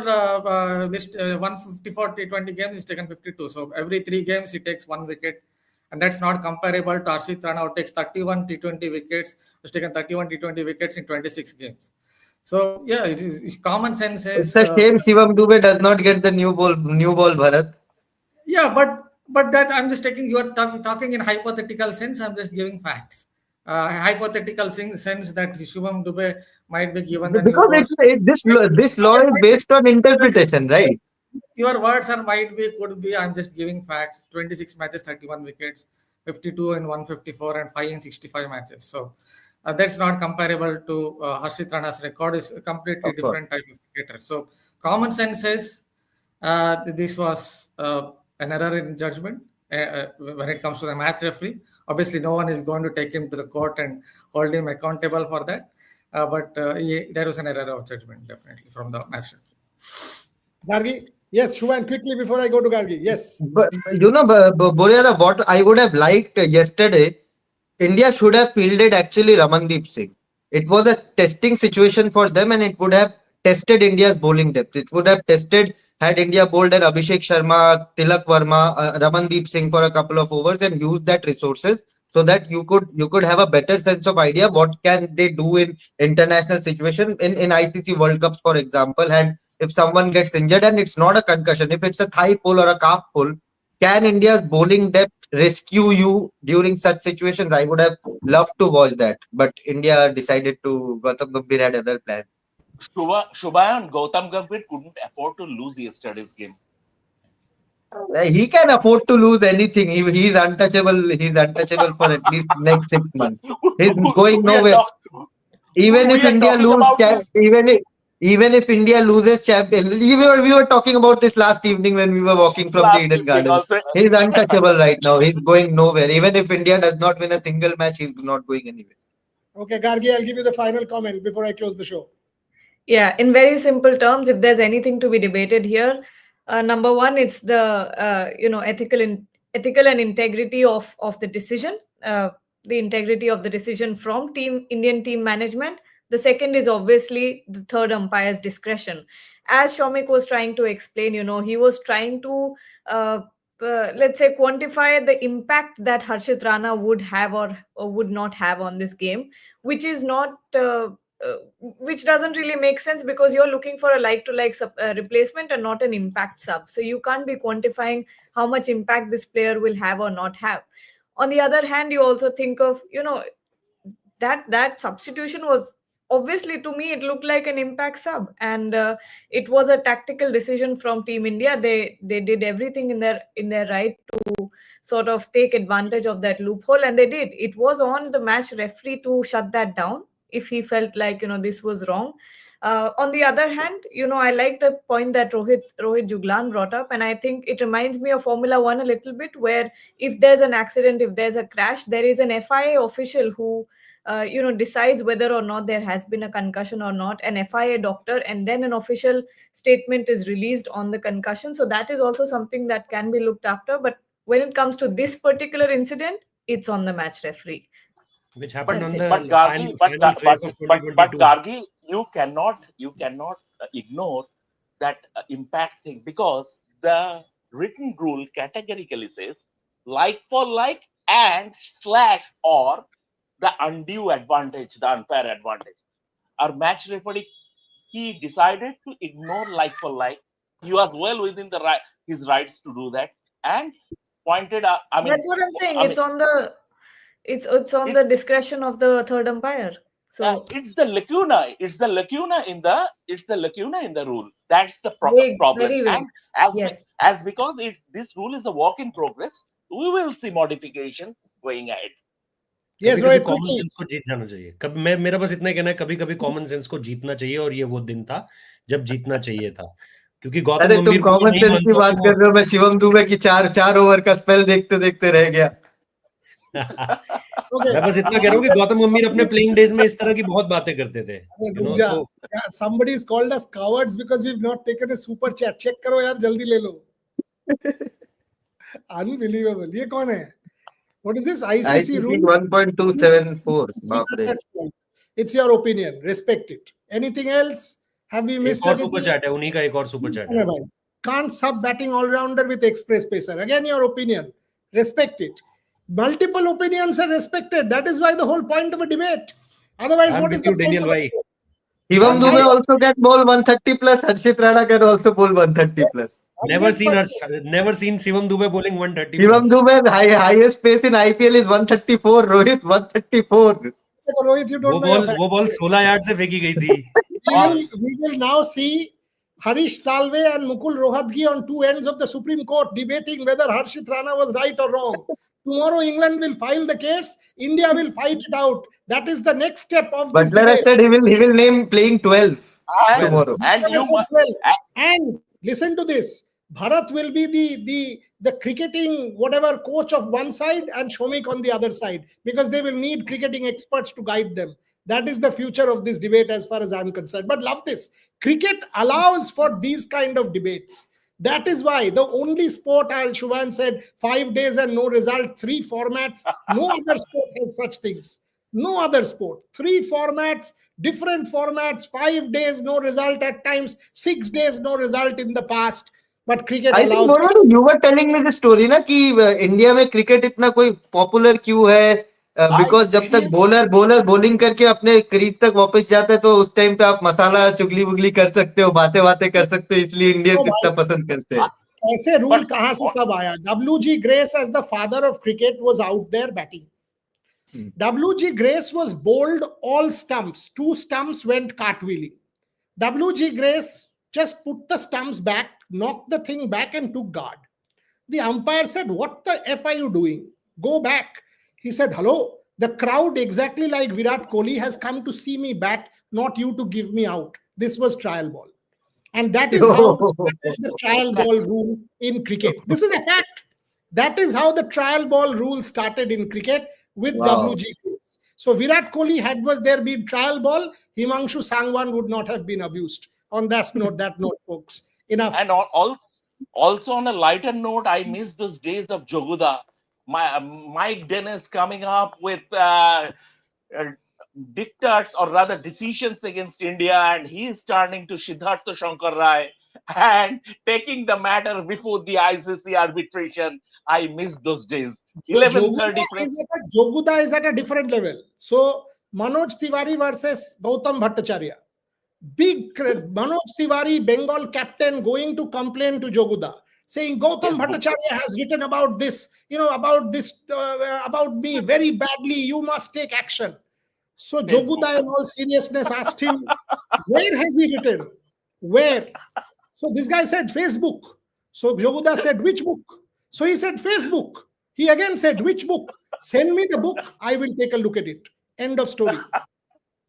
154 T20 games, he's taken 52. So every 3 games he takes 1 wicket, and that's not comparable to Arshit Rana, who takes 31 T20 wickets, who's taken 31 T20 wickets in 26 games. So yeah, it is common sense is. It's a shame Shivam Dubey does not get the new ball, Bharat. Yeah, but that I'm just taking, you are talking in hypothetical sense. I'm just giving facts. Hypothetical sense that Shivam Dubey might be given the Because this law is based on interpretation, right? Your words are might be, could be. I'm just giving facts. 26 matches, 31 wickets, 52 in 154, and 5 in 65 matches. So that's not comparable to Harshit Rana's record. Is a completely different type of cricketer. So common sense says this was an error in judgment. When it comes to the match referee, obviously no one is going to take him to the court and hold him accountable for that. But there was an error of judgment, definitely, from the match referee. Gargi, yes, Shubhan, quickly before I go to Gargi. Yes. But Boryada, what I would have liked yesterday, India should have fielded actually Ramandeep Singh. It was a testing situation for them, and it would have tested India's bowling depth. It would have tested, had India bowled an Abhishek Sharma, Tilak Verma, Ramandeep Singh for a couple of overs, and used that resources, so that you could have a better sense of idea what can they do in international situation, in ICC World Cups, for example. And if someone gets injured and it's not a concussion, if it's a thigh pull or a calf pull, can India's bowling depth rescue you during such situations? I would have loved to watch that, but India decided to. Gautam Gambhir had other plans. Shubha and Gautam Gambhir couldn't afford to lose yesterday's game. He can afford to lose anything. He's untouchable. He's untouchable for at least next 6 months. He's going nowhere. Even if India loses, even if India loses champion, we were talking about this last evening when we were walking from the Eden Gardens. He's untouchable right now. He's going nowhere. Even if India does not win a single match, he's not going anywhere. Okay, Gargi, I'll give you the final comment before I close the show. Yeah, in very simple terms, if there's anything to be debated here, Number one, it's the ethical and integrity of the decision, the integrity of the decision from Indian team management. The second is obviously the third umpire's discretion. As Shomik was trying to explain, he was trying to let's say quantify the impact that Harshit Rana would have or would not have on this game, which is not which doesn't really make sense, because you're looking for a like-to-like replacement and not an impact sub. So you can't be quantifying how much impact this player will have or not have. On the other hand, you also think of, that substitution was obviously, to me, it looked like an impact sub, and it was a tactical decision from Team India. They did everything in their right to sort of take advantage of that loophole, and they did. It was on the match referee to shut that down if he felt like this was wrong. On the other hand, I like the point that Rohit Juglan brought up, and I think it reminds me of Formula One a little bit, where if there's an accident, if there's a crash, there is an FIA official who decides whether or not there has been a concussion or not, an FIA doctor, and then an official statement is released on the concussion. So that is also something that can be looked after. But when it comes to this particular incident, it's on the match referee. Which happened That's on it. the But Gargi, final race of but 2022. Gargi, you cannot ignore that impact thing, because the written rule categorically says like for like and / or the undue advantage, the unfair advantage. Our match referee, he decided to ignore like for like. He was well within his rights to do that, and pointed out. That's what I'm saying. It's on the discretion of the third umpire. So it's the lacuna. It's the lacuna in the rule. That's the problem. very vague. And Yes. as because this rule is a work in progress, we will see modifications going ahead. Yes, कभी-कभी Rohit, common quickly. Sense को जीत जाना चाहिए. कभी मेरा बस इतना ही कहना है, कभी-कभी कॉमन सेंस को जीतना चाहिए, और ये वो दिन था जब जीतना चाहिए था. क्योंकि गौतम अरे तुम गंभीर को कॉमन नहीं सेंस की मानता बात हूं कर रहे हो, मैं शिवम दुबे की चार ओवर का स्पेल देखते देखते रह गया. Okay. मैं बस इतना कह रहा हूँ कि गौतम गंभीर अपने प्लेइंग डेज में इस तरह की बहुत बातें करते थे. Yeah, somebody is called us cowards because we've not taken a super chat. Check करो यार, जल्दी ले लो. Unbelievable. ये कौन है? What is this? ICC rule? 1.274. बाप रे. It's your opinion. Respect it. Anything else? Have we missed एक और anything? सुपर चैट है, उन्हीं का एक और सुपर चैट है. Can't sub batting all-rounder with express pacer. Again, your opinion. Respect it. Multiple opinions are respected. That is why the whole point of a debate. Otherwise, I'm what is with you, the point Daniel of a bhai. debate? Shivam Dube also can bowl 130 plus. Harshit Rana can also bowl 130 plus. Never seen Shivam Dube bowling 130 Shivam plus. Dube highest pace in IPL is 134. Rohit 134. Rohit, you don't know. वो ball 16 yard से फेंकी गई थी. We will now see Harish Salve and Mukul Rohatgi on two ends of the Supreme Court debating whether Harshit Rana was right or wrong. Tomorrow, England will file the case. India will fight it out. That is the next step of this Butler has debate. said he will name playing 12 tomorrow. And listen to this. Bharat will be the cricketing whatever coach of one side and Shomik on the other side, because they will need cricketing experts to guide them. That is the future of this debate as far as I'm concerned. But love this. Cricket allows for these kind of debates. That is why the only sport, as Shubhan said, 5 days and no result, 3 formats. No other sport has such things. No other sport. 3 formats, different formats, 5 days, no result at times, 6 days, no result in the past. But cricket I think allows. you were telling me the story ना कि India में cricket इतना कोई popular क्यों है, because जब तक bowler bowling करके अपने क्रीज तक वापस जाता है तो उस टाइम पे आप मसाला चुगली वुगली कर सकते हो, बातें कर सकते हो, इसलिए इंडियंस इतना पसंद करते हैं. ऐसे रूल कहां से कब आया? WG Grace as the father of cricket was out there batting. WG Grace was bowled all stumps. 2 stumps went cartwheeling. WG Grace just put the stumps back, knocked the thing back and took guard. The umpire said, "What the F are you doing? Go back." He said, "Hello, the crowd exactly like Virat Kohli has come to see me bat, not you to give me out." This was trial ball. And that is how the trial ball rule in cricket. This is a fact. That is how the trial ball rule started in cricket with WG Grace. So Virat Kohli was there been trial ball, Himanshu Sangwan would not have been abused. On that note, folks. Enough. And Also, on a lighter note, I miss those days of Joguda. Mike Dennis coming up with dictates, or rather decisions against India, and he is turning to Siddhartha Shankar Rai and taking the matter before the ICC arbitration. I miss those days. So 11:30 Joguda is at a different level. So Manoj Tiwari versus Gautam Bhattacharya. Big Manoj Tiwari, Bengal captain, going to complain to Joguda, saying Gautam Bhattacharya has written about this, about me very badly. You must take action. So Joguda, in all seriousness, asked him, where has he written? Where? So this guy said Facebook. So Joguda said, which book? So he said Facebook. He again said, which book? Send me the book. I will take a look at it. End of story.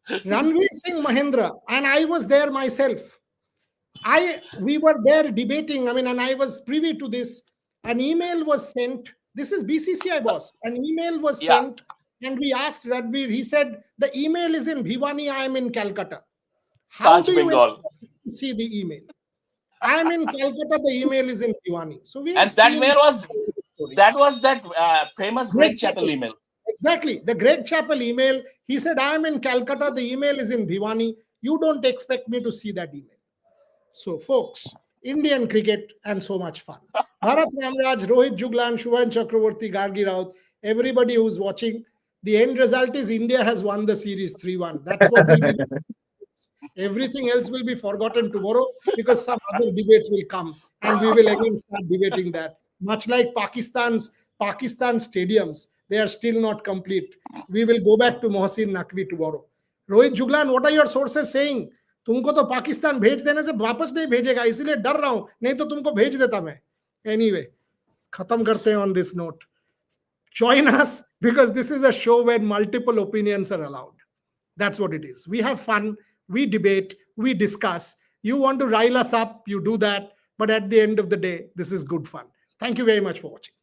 Ranveer Singh Mahendra, and I was there myself. We were there debating, and I was privy to this. An email was sent. This is BCCI boss. An email was sent, and we asked Ranveer. He said, the email is in Bhiwani, I am in Calcutta. How do you see the email? I am in Calcutta, the email is in Bhiwani. So we and that was that famous Greg Chappell email. Exactly. The Greg Chappell email. He said, I am in Calcutta. The email is in Bhiwani. You don't expect me to see that email. So, folks, Indian cricket and so much fun. Bharat Ramraj, Rohit Juglan, Shubhan Chakraborty, Gargi Raut, everybody who's watching, the end result is India has won the series 3-1. That's what will be. Everything else will be forgotten tomorrow because some other debates will come and we will again start debating that. Much like Pakistan stadiums, they are still not complete. We will go back to Mohsin Naqvi tomorrow. Rohit Juglan, what are your sources saying? तुमको तो पाकिस्तान भेज देने से वापस नहीं भेजेगा, इसलिए डर रहा हूं, नहीं तो तुमको भेज देता मैं. Anyway, खत्म करते हैं on this note. Join us because this is a show where multiple opinions are allowed. That's what it is. We have fun, we debate, we discuss. You want to rile us up, you do that. But at the end of the day, this is good fun. Thank you very much for watching.